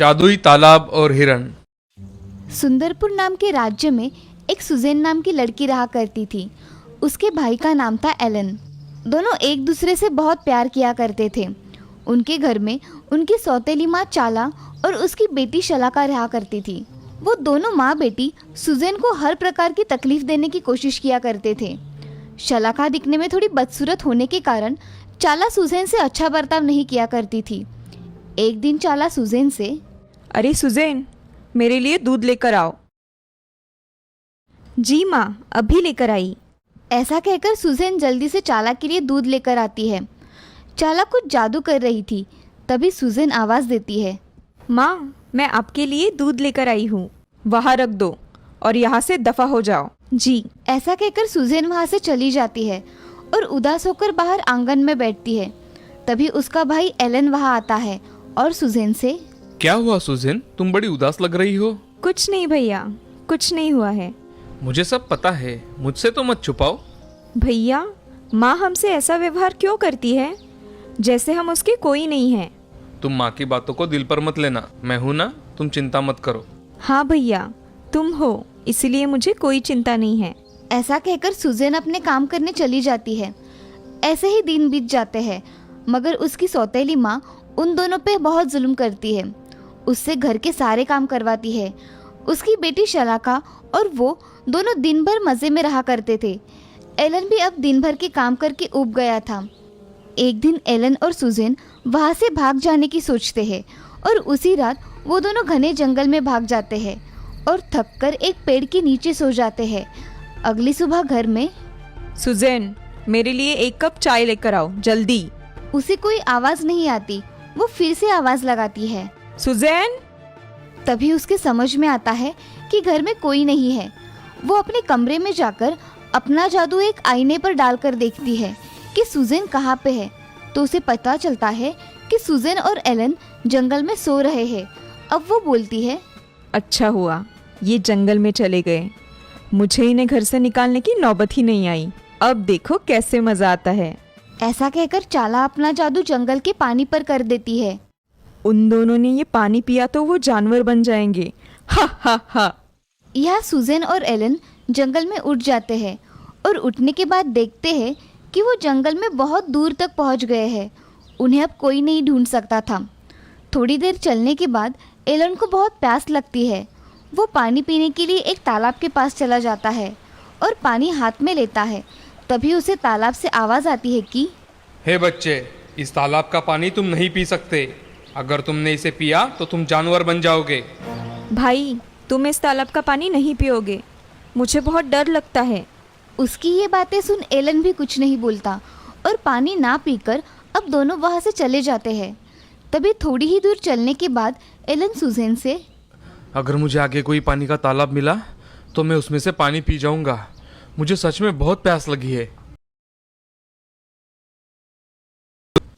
जादुई तालाब और हिरण। सुंदरपुर नाम के राज्य में एक सुजेन नाम की लड़की रहा करती थी। उसके भाई का नाम था एलन। दोनों एक दूसरे से बहुत प्यार किया करते थे। उनके घर में उनकी सौतेली माँ चाला और उसकी बेटी शलाका रहा करती थी। वो दोनों माँ बेटी सुजेन को हर प्रकार की तकलीफ देने की कोशिश किया करते थे। शलाका दिखने में थोड़ी बदसूरत होने के कारण चाला सुजेन से अच्छा बर्ताव नहीं किया करती थी। एक दिन चाला सुजेन से, अरे सुजेन, मेरे लिए दूध लेकर आओ। जी माँ, अभी लेकर आई। ऐसा कहकर सुजेन जल्दी से चाला के लिए दूध लेकर आती है। चाला कुछ जादू कर रही थी। तभी सुजेन आवाज़ देती है, माँ, मैं आपके लिए दूध लेकर आई हूँ, वहाँ रख दो और यहाँ से दफ़ा हो जाओ। जी। ऐसा कहकर सुजेन वहाँ से चली जाती है और उदास होकर बाहर आंगन में बैठती है। तभी उसका भाई एलन वहाँ आता है और सुजेन से, क्या हुआ सुजेन, तुम बड़ी उदास लग रही हो। कुछ नहीं भैया, कुछ नहीं हुआ है। मुझे सब पता है, मुझसे तो मत छुपाओ। भैया, माँ हमसे ऐसा व्यवहार क्यों करती है, जैसे हम उसके कोई नहीं हैं। तुम माँ की बातों को दिल पर मत लेना, मैं हूं ना, तुम चिंता मत करो। हाँ भैया, तुम हो, इसलिए मुझे कोई चिंता नहीं है। ऐसा कहकर सुजेन अपने काम करने चली जाती है। ऐसे ही दिन बीत जाते हैं, मगर उसकी सौतेली माँ उन दोनों पे बहुत जुल्म करती है। उससे घर के सारे काम करवाती है। उसकी बेटी शलाका और वो दोनों दिन भर मज़े में रहा करते थे। एलन भी अब दिन भर के काम करके ऊब गया था। एक दिन एलन और सुजेन वहाँ से भाग जाने की सोचते हैं और उसी रात वो दोनों घने जंगल में भाग जाते हैं और थककर एक पेड़ के नीचे सो जाते हैं। अगली सुबह घर में, सुजेन, मेरे लिए 1 कप चाय लेकर आओ, जल्दी। उसे कोई आवाज़ नहीं आती। वो फिर से आवाज़ लगाती है, सुजेन। तभी उसके समझ में आता है कि घर में कोई नहीं है। वो अपने कमरे में जाकर अपना जादू एक आईने पर डालकर देखती है कि सुजेन कहाँ पे है। तो उसे पता चलता है कि सुजेन और एलन जंगल में सो रहे हैं। अब वो बोलती है, अच्छा हुआ ये जंगल में चले गए, मुझे इन्हें घर से निकालने की नौबत ही नहीं आई। अब देखो कैसे मज़ा आता है। ऐसा कहकर चाला अपना जादू जंगल के पानी पर कर देती है। उन दोनों ने ये पानी पिया तो वो जानवर बन जाएंगे। हा हा हा। यह सुजेन और एलन जंगल में उठ जाते हैं और उठने के बाद देखते हैं कि वो जंगल में बहुत दूर तक पहुंच गए हैं। उन्हें अब कोई नहीं ढूंढ सकता था। थोड़ी देर चलने के बाद एलन को बहुत प्यास लगती है। वो पानी पीने के लिए एक तालाब के पास चला जाता है और पानी हाथ में लेता है। तभी उसे तालाब से आवाज़ आती है कि, हे बच्चे, इस तालाब का पानी तुम नहीं पी सकते। अगर तुमने इसे पिया तो तुम जानवर बन जाओगे। भाई, तुम इस तालाब का पानी नहीं पियोगे, मुझे बहुत डर लगता है। उसकी ये बातें सुन एलन भी कुछ नहीं बोलता और पानी ना पीकर अब दोनों वहाँ से चले जाते हैं। तभी थोड़ी ही दूर चलने के बाद एलन सुजेन से, अगर मुझे आगे कोई पानी का तालाब मिला तो मैं उसमें से पानी पी जाऊंगा। मुझे सच में बहुत प्यास लगी है।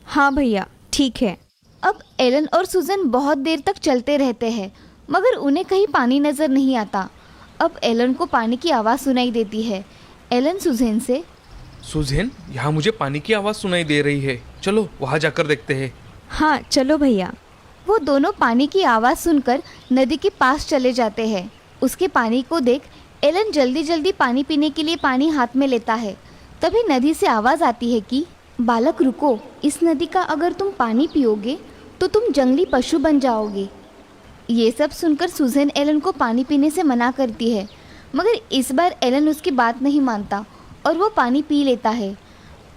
हाँ भैया, ठीक है। अब एलन और सुजेन बहुत देर तक चलते रहते हैं, मगर उन्हें कहीं पानी नज़र नहीं आता। अब एलन को पानी की आवाज़ सुनाई देती है। एलन सुजेन से, सुजेन, यहाँ मुझे पानी की आवाज़ सुनाई दे रही है, चलो वहाँ जाकर देखते हैं। हाँ चलो भैया। वो दोनों पानी की आवाज़ सुनकर नदी के पास चले जाते हैं। उसके पानी को देख एलन जल्दी जल्दी पानी पीने के लिए पानी हाथ में लेता है। तभी नदी से आवाज़ आती है कि, बालक रुको, इस नदी का अगर तुम पानी पियोगे तो तुम जंगली पशु बन जाओगे। ये सब सुनकर सुजेन एलन को पानी पीने से मना करती है, मगर इस बार एलन उसकी बात नहीं मानता और वो पानी पी लेता है।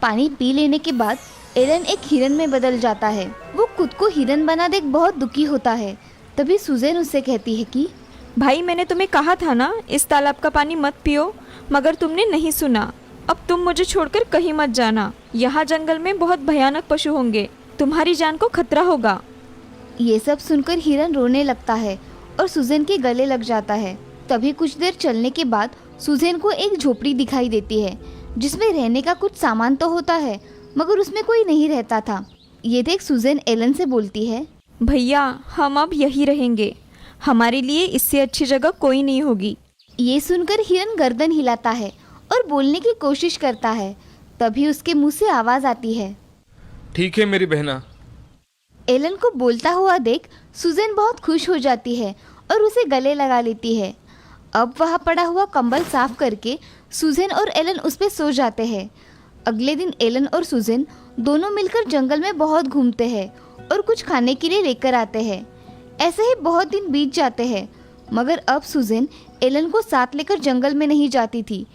पानी पी लेने के बाद एलन एक हिरन में बदल जाता है। वो खुद को हिरन बना देख बहुत दुखी होता है। तभी सुजेन उससे कहती है कि, भाई, मैंने तुम्हें कहा था ना इस तालाब का पानी मत पियो, मगर तुमने नहीं सुना। अब तुम मुझे छोड़कर कहीं मत जाना। यहाँ जंगल में बहुत भयानक पशु होंगे, तुम्हारी जान को खतरा होगा। ये सब सुनकर हिरन रोने लगता है और सुजेन के गले लग जाता है। तभी कुछ देर चलने के बाद सुजेन को एक झोपड़ी दिखाई देती है, जिसमें रहने का कुछ सामान तो होता है, मगर उसमें कोई नहीं रहता था। ये देख सुजेन एलन से बोलती है, भैया, हम अब यहीं रहेंगे, हमारे लिए इससे अच्छी जगह कोई नहीं होगी। ये सुनकर हिरन गर्दन हिलाता है और बोलने की कोशिश करता है। तभी उसके मुंह से आवाज़ आती है, ठीक है मेरी बहना। एलन को बोलता हुआ देख सुजेन बहुत खुश हो जाती है और उसे गले लगा लेती है। अब वहाँ पड़ा हुआ कंबल साफ करके सुजेन और एलन उस पर सो जाते हैं। अगले दिन एलन और सुजेन दोनों मिलकर जंगल में बहुत घूमते हैं और कुछ खाने के लिए लेकर आते हैं। ऐसे ही बहुत दिन बीत जाते हैं, मगर अब सुजेन एलन को साथ लेकर जंगल में नहीं जाती थी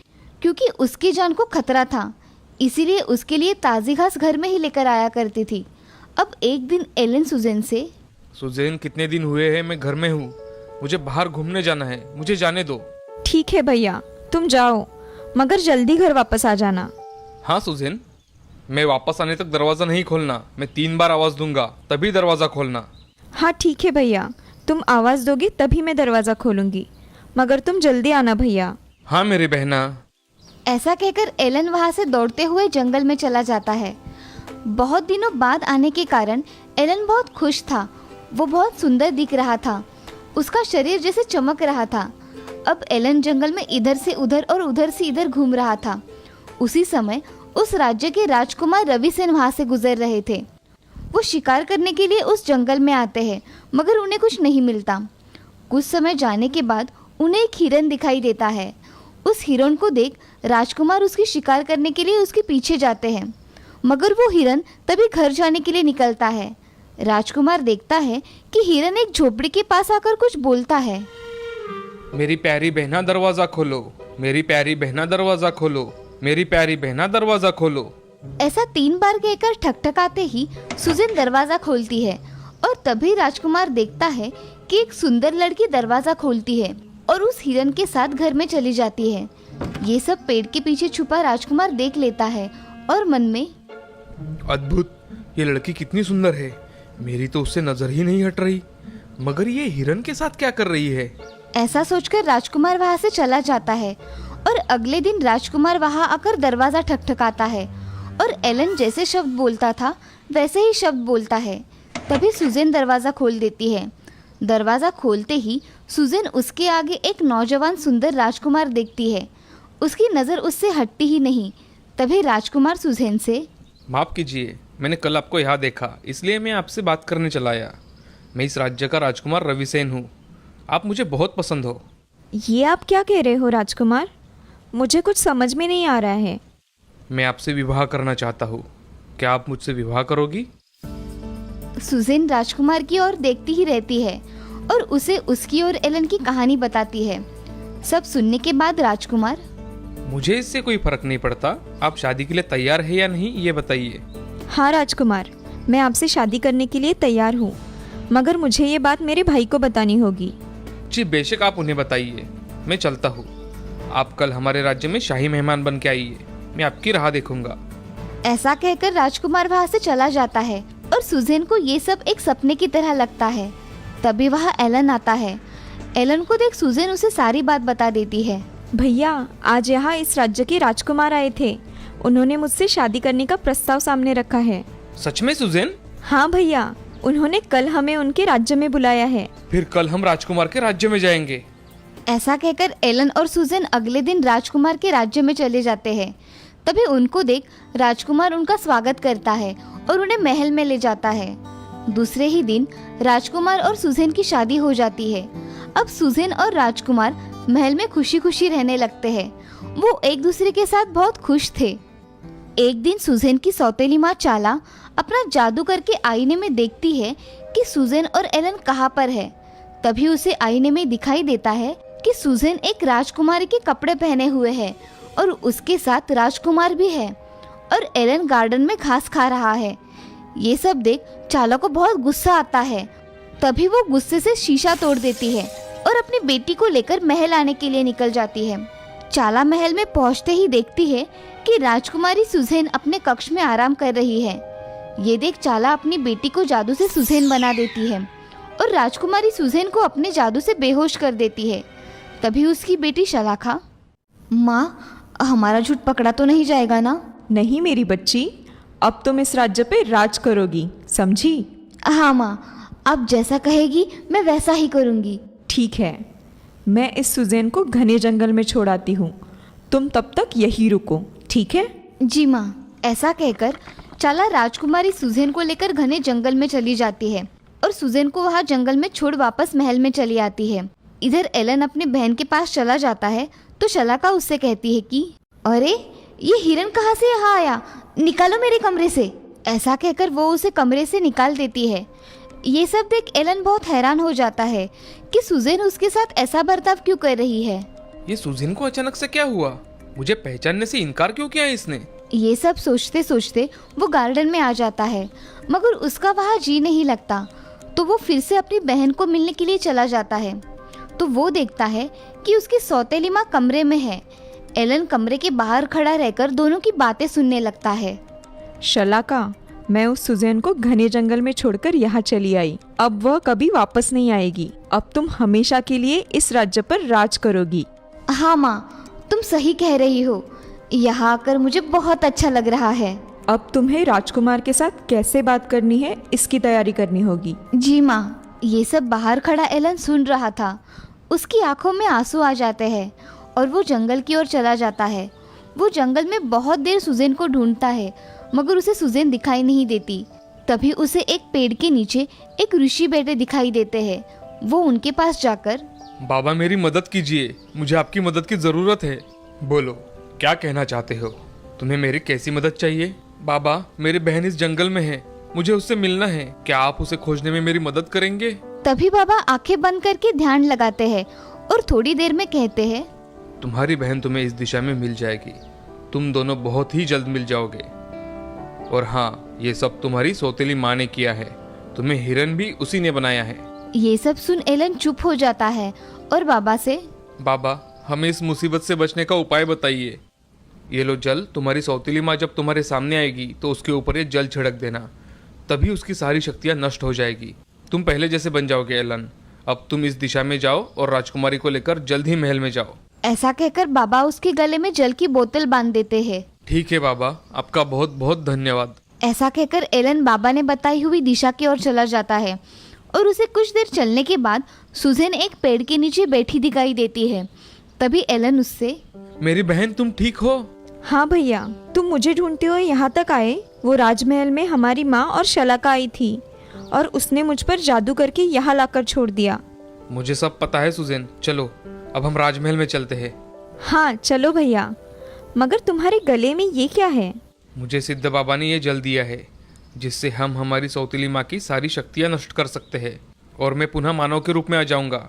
क्योंकि उसकी जान को खतरा था। इसीलिए उसके लिए ताज़ी घास घर में ही लेकर आया करती थी। अब एक दिन एलन सुजेन से, सुजेन कितने दिन हुए हैं मैं घर में हूँ, मुझे बाहर घूमने जाना है, मुझे जाने दो। ठीक है भैया, तुम जाओ, मगर जल्दी घर वापस आ जाना। हाँ सुजेन, मैं वापस आने तक दरवाज़ा नहीं खोलना। मैं 3 बार आवाज़ दूंगा तभी दरवाज़ा खोलना। हाँ ठीक है भैया, तुम आवाज़ दोगे तभी मैं दरवाज़ा खोलूँगी, मगर तुम जल्दी आना भैया। हाँ मेरी बहना। ऐसा कहकर एलन वहाँ से दौड़ते हुए जंगल में चला जाता है। बहुत दिनों बाद आने के कारण एलन बहुत खुश था। वो बहुत सुंदर दिख रहा था, उसका शरीर जैसे चमक रहा था। अब एलन जंगल में इधर से उधर और उधर से इधर घूम रहा था। उसी समय उस राज्य के राजकुमार रविसेन वहाँ से गुजर रहे थे। वो शिकार करने के लिए उस जंगल में आते हैं, मगर उन्हें कुछ नहीं मिलता। कुछ समय जाने के बाद उन्हें एक हिरन दिखाई देता है। उस हिरन को देख राजकुमार उसकी शिकार करने के लिए उसके पीछे जाते हैं, मगर वो हिरन तभी घर जाने के लिए निकलता है। राजकुमार देखता है कि हिरन एक झोपड़ी के पास आकर कुछ बोलता है। मेरी प्यारी बहना दरवाज़ा खोलो, मेरी प्यारी बहना दरवाज़ा खोलो, मेरी प्यारी बहना दरवाज़ा खोलो। ऐसा 3 बार कहकर ठकठकाते ही सुजेन दरवाज़ा खोलती है और तभी राजकुमार देखता है कि एक सुंदर लड़की दरवाज़ा खोलती है और उस हिरन के साथ घर में चली जाती है। ये सब पेड़ के पीछे छुपा राजकुमार देख लेता है और मन में, अद्भुत, ये लड़की कितनी सुंदर है, मेरी तो उससे नजर ही नहीं हट रही, मगर ये हिरन के साथ क्या कर रही है। ऐसा सोचकर राजकुमार वहाँ से चला जाता है और अगले दिन राजकुमार वहाँ आकर दरवाज़ा ठकठकाता है और एलन जैसे शब्द बोलता था वैसे ही शब्द बोलता है। तभी सुजेन दरवाज़ा खोल देती है। दरवाज़ा खोलते ही सुजेन उसके आगे एक नौजवान सुंदर राजकुमार देखती है। उसकी नज़र उससे हटती ही नहीं। तभी राजकुमार सुजेन से, माफ़ कीजिए, मैंने कल आपको यहाँ देखा, इसलिए मैं आपसे बात करने चला आया। मैं इस राज्य का राजकुमार रविसेन हूँ, आप मुझे बहुत पसंद हो। ये आप क्या कह रहे हो राजकुमार? मुझे कुछ समझ में नहीं आ रहा है। मैं आपसे विवाह करना चाहता हूँ, क्या आप मुझसे विवाह करोगी? सुजेन राजकुमार की ओर देखती ही रहती है और उसे उसकी और एलन की कहानी बताती है। सब सुनने के बाद राजकुमार, मुझे इससे कोई फर्क नहीं पड़ता, आप शादी के लिए तैयार है या नहीं ये बताइए। हाँ राजकुमार, मैं आपसे शादी करने के लिए तैयार हूँ, मगर मुझे ये बात मेरे भाई को बतानी होगी। जी बेशक, आप उन्हें बताइए, मैं चलता हूँ। आप कल हमारे राज्य में शाही मेहमान बन के आइए, मैं आपकी राह देखूंगा। ऐसा कहकर राजकुमार वहाँ से चला जाता है और सुजेन को ये सब एक सपने की तरह लगता है। तभी वहाँ एलन आता है। एलन को देख सुजेन उसे सारी बात बता देती है। भैया, आज यहाँ इस राज्य के राजकुमार आए थे, उन्होंने मुझसे शादी करने का प्रस्ताव सामने रखा है। सच में सुजेन? हाँ भैया, उन्होंने कल हमें उनके राज्य में बुलाया है। फिर कल हम राजकुमार के राज्य में जाएंगे। ऐसा कहकर एलन और सुजेन अगले दिन राजकुमार के राज्य में चले जाते हैं। तभी उनको देख राजकुमार उनका स्वागत करता है और उन्हें महल में ले जाता है। दूसरे ही दिन राजकुमार और सुजेन की शादी हो जाती है। अब सुजेन और राजकुमार महल में खुशी खुशी रहने लगते हैं। वो एक दूसरे के साथ बहुत खुश थे। एक दिन सुजेन की सौतेली माँ चाला अपना जादू करके आईने में देखती है कि सुजेन और एलन कहाँ पर है। तभी उसे आईने में दिखाई देता है कि सुजेन एक राजकुमारी के कपड़े पहने हुए है और उसके साथ राजकुमार भी है और एलन गार्डन में घास खा रहा है। ये सब देख चाला को बहुत गुस्सा आता है। तभी वो गुस्से से शीशा तोड़ देती है और अपनी बेटी को लेकर महल आने के लिए निकल जाती है। चाला महल में पहुंचते ही देखती है कि राजकुमारी सुजेन अपने कक्ष में आराम कर रही है। ये देख चाला अपनी बेटी को जादू से सुजेन बना देती है और राजकुमारी सुजेन को अपने जादू से बेहोश कर देती है। तभी उसकी बेटी शलाखा, माँ, हमारा झूठ पकड़ा तो नहीं जाएगा ना? नहीं मेरी बच्ची, अब तुम इस राज्य पे राज करोगी, समझी? हाँ माँ, आप जैसा कहेगी मैं वैसा ही करूँगी। ठीक है, मैं इस सुजेन को घने जंगल में छोड़ाती हूँ, तुम तब तक यही रुको, ठीक है? जी माँ। ऐसा कहकर चाला राजकुमारी सुजेन को लेकर घने जंगल में चली जाती है। और सुजैन को वहाँ जंगल में छोड़ वापस महल में चली आती है। इधर एलन अपनी बहन के पास चला जाता है तो शलाका उससे कहती है कि अरे ये हिरन कहाँ से यहाँ आया, निकालो मेरे कमरे से। ऐसा कहकर वो उसे कमरे से निकाल देती है। ये सब देख एलन बहुत हैरान हो जाता है कि सुजैन उसके साथ ऐसा बर्ताव क्यों कर रही है। ये सुजैन को अचानक से क्या हुआ? मुझे पहचानने से इनकार क्यों किया इसने? ये सब सोचते सोचते वो गार्डन में आ जाता है, मगर उसका वहाँ जी नहीं लगता। तो वो फिर से अपनी बहन को मिलने के लिए चला जाता है। तो वो देखता है कि उसकी सौतेली माँ कमरे में है। एलन कमरे के बाहर खड़ा रहकर दोनों की बातें सुनने लगता है। शलाका, मैं उस सुजैन को घने जंगल में छोड़कर यहाँ चली आई। अब वह कभी वापस नहीं आएगी। अब तुम हमेशा के लिए इस राज्य पर राज करोगी। हाँ माँ, तुम सही कह रही हो। यहाँ आकर मुझे बहुत अच्छा लग रहा है। अब तुम्हें राजकुमार के साथ कैसे बात करनी है इसकी तैयारी करनी होगी। जी माँ। ये सब बाहर खड़ा एलन सुन रहा था। उसकी आंखों में आंसू आ जाते हैं और वो जंगल की ओर चला जाता है। वो जंगल में बहुत देर सुजैन को ढूंढता है, मगर उसे सुजैन दिखाई नहीं देती। तभी उसे एक पेड़ के नीचे एक ऋषि बैठे दिखाई देते हैं। वो उनके पास जाकर, बाबा मेरी मदद कीजिए, मुझे आपकी मदद की जरूरत है। बोलो, क्या कहना चाहते हो? तुम्हें मेरी कैसी मदद चाहिए? बाबा, मेरी बहन इस जंगल में है, मुझे उससे मिलना है। क्या आप उसे खोजने में मेरी मदद करेंगे? तभी बाबा आंखें बंद करके ध्यान लगाते हैं और थोड़ी देर में कहते हैं, तुम्हारी बहन तुम्हें इस दिशा में मिल जाएगी। तुम दोनों बहुत ही जल्द मिल जाओगे। और हाँ, ये सब तुम्हारी सौतेली माँ ने किया है। तुम्हें हिरन भी उसी ने बनाया है। ये सब सुन एलन चुप हो जाता है और बाबा से, बाबा, हमें इस मुसीबत से बचने का उपाय बताइए। ये लो जल, तुम्हारी सौतेली माँ जब तुम्हारे सामने आएगी तो उसके ऊपर ये जल छिड़क देना, तभी उसकी सारी शक्तियाँ नष्ट हो जाएगी। तुम पहले जैसे बन जाओगे एलन। अब तुम इस दिशा में जाओ और राजकुमारी को लेकर जल्द ही महल में जाओ। ऐसा कहकर बाबा उसके गले में जल की बोतल बांध देते हैं। ठीक है बाबा, आपका बहुत बहुत धन्यवाद। ऐसा कहकर एलन बाबा ने बताई हुई दिशा की ओर चला जाता है और उसे कुछ देर चलने के बाद सुजैन एक पेड़ के नीचे बैठी दिखाई देती है। तभी एलन उससे, मेरी बहन, तुम ठीक हो? हाँ भैया, तुम मुझे ढूंढते हुए यहाँ तक आए। वो राजमहल में हमारी माँ और शलाका आई थी और उसने मुझ पर जादू करके यहाँ लाकर छोड़ दिया। मुझे सब पता है सुजैन। चलो अब हम राजमहल में चलते हैं। हाँ चलो भैया, मगर तुम्हारे गले में ये क्या है? मुझे सिद्ध बाबा ने ये जल दिया है, जिससे हम हमारी सौतेली माँ की सारी शक्तियाँ नष्ट कर सकते हैं और मैं पुनः मानव के रूप में आ जाऊंगा।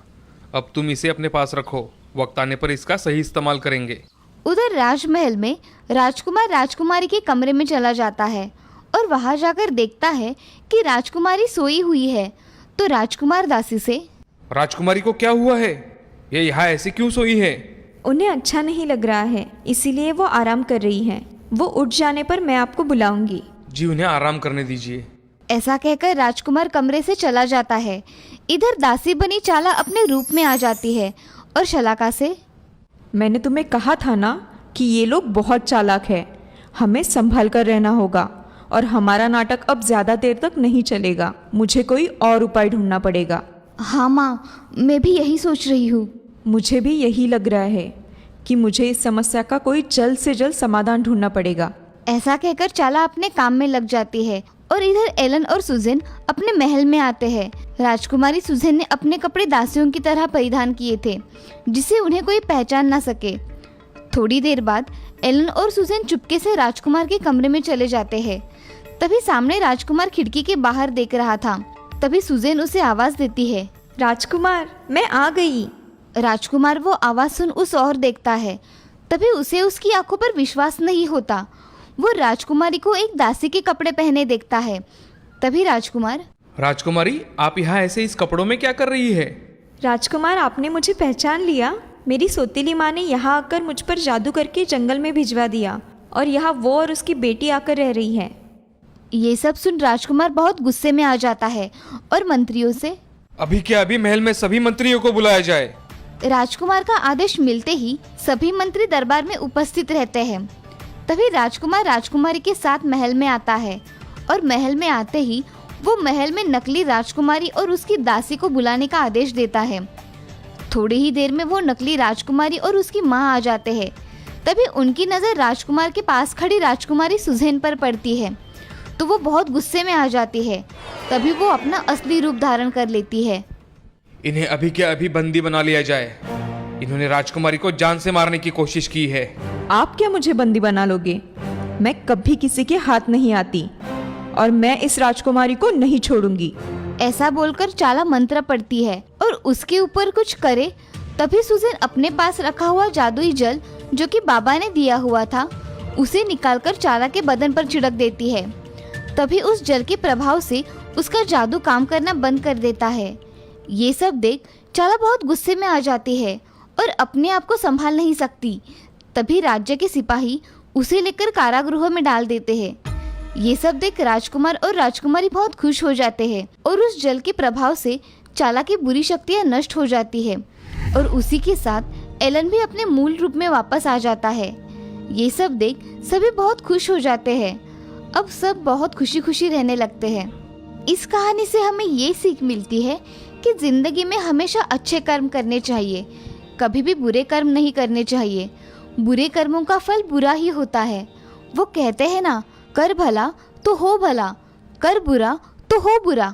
अब तुम इसे अपने पास रखो, वक्त आने पर इसका सही इस्तेमाल करेंगे। उधर राजमहल में राजकुमार राजकुमारी के कमरे में चला जाता है और वहां जाकर देखता है कि राजकुमारी सोई हुई है। तो राजकुमार दासी से, राजकुमारी को क्या हुआ है? ये यहाँ ऐसे क्यों सोई है? उन्हें अच्छा नहीं लग रहा है, इसीलिए वो आराम कर रही हैं। वो उठ जाने पर मैं आपको बुलाऊंगी। जी, उन्हें आराम करने दीजिए। ऐसा कहकर राजकुमार कमरे से चला जाता है। इधर दासी बनी चाला अपने रूप में आ जाती है और शलाका से, मैंने तुम्हें कहा था ना कि ये लोग बहुत चालाक है। हमें संभल कर रहना होगा और हमारा नाटक अब ज़्यादा देर तक नहीं चलेगा। मुझे कोई और उपाय ढूंढना पड़ेगा। हाँ माँ, मैं भी यही सोच रही हूँ। मुझे भी यही लग रहा है कि मुझे इस समस्या का कोई जल्द से जल्द समाधान ढूंढना पड़ेगा। ऐसा कहकर चाला अपने काम में लग जाती है और इधर एलन और सुजैन अपने महल में आते हैं। राजकुमारी सुजैन ने अपने कपड़े दासियों की तरह परिधान किए थे, जिससे उन्हें कोई पहचान ना सके। थोड़ी देर बाद एलन और सुजैन चुपके से राजकुमार के कमरे में चले जाते हैं। तभी सामने राजकुमार खिड़की के बाहर देख रहा था। तभी सुजैन उसे आवाज देती है, राजकुमार, मैं आ गई। राजकुमार वो आवाज सुन उस ओर देखता है। तभी उसे उसकी आंखों पर विश्वास नहीं होता। वो राजकुमारी को एक दासी के कपड़े पहने देखता है। तभी राजकुमार, राजकुमारी, आप यहाँ ऐसे इस कपड़ों में क्या कर रही है? राजकुमार, आपने मुझे पहचान लिया। मेरी सौतेली माँ ने यहाँ आकर मुझ पर जादू करके जंगल में भिजवा दिया और यहाँ वो और उसकी बेटी आकर रह रही है। ये सब सुन राजकुमार बहुत गुस्से में आ जाता है और मंत्रियों से, अभी के अभी महल में सभी मंत्रियों को बुलाया जाए। राजकुमार का आदेश मिलते ही सभी मंत्री दरबार में उपस्थित रहते हैं। तभी राजकुमार राजकुमारी के साथ महल में आता है और महल में आते ही वो महल में नकली राजकुमारी और उसकी दासी को बुलाने का आदेश देता है। थोड़ी ही देर में वो नकली राजकुमारी और उसकी माँ आ जाते हैं। तभी उनकी नज़र राजकुमार के पास खड़ी राजकुमारी सुजैन पर पड़ती है। तो वो बहुत गुस्से में आ जाती है। तभी वो अपना असली रूप धारण कर लेती है। इन्हें अभी के अभी बंदी बना लिया जाए। इन्होंने राजकुमारी को जान से मारने की कोशिश की है। आप क्या मुझे बंदी बना लोगे? मैं कभी किसी के हाथ नहीं आती और मैं इस राजकुमारी को नहीं छोड़ूंगी। ऐसा बोलकर चाला मंत्र पढ़ती है और उसके ऊपर कुछ करे। तभी सुजैन अपने पास रखा हुआ जादुई जल जो कि बाबा ने दिया हुआ था उसे निकालकर चाला के बदन पर छिड़क देती है। तभी उस जल के प्रभाव से उसका जादू काम करना बंद कर देता है। ये सब देख चाला बहुत गुस्से में आ जाती है और अपने आप को संभाल नहीं सकती। तभी राज्य के सिपाही उसे लेकर कारागृह में डाल देते हैं। ये सब देख राजकुमार और राजकुमारी बहुत खुश हो जाते हैं और उस जल के प्रभाव से चाला की बुरी शक्तियाँ नष्ट हो जाती है और उसी के साथ एलन भी अपने मूल रूप में वापस आ जाता है। ये सब देख सभी बहुत खुश हो जाते हैं। अब सब बहुत खुशी खुशी रहने लगते हैं। इस कहानी से हमें ये सीख मिलती है कि जिंदगी में हमेशा अच्छे कर्म करने चाहिए, कभी भी बुरे कर्म नहीं करने चाहिए। बुरे कर्मों का फल बुरा ही होता है। वो कहते हैं ना, कर भला तो हो भला, कर बुरा तो हो बुरा।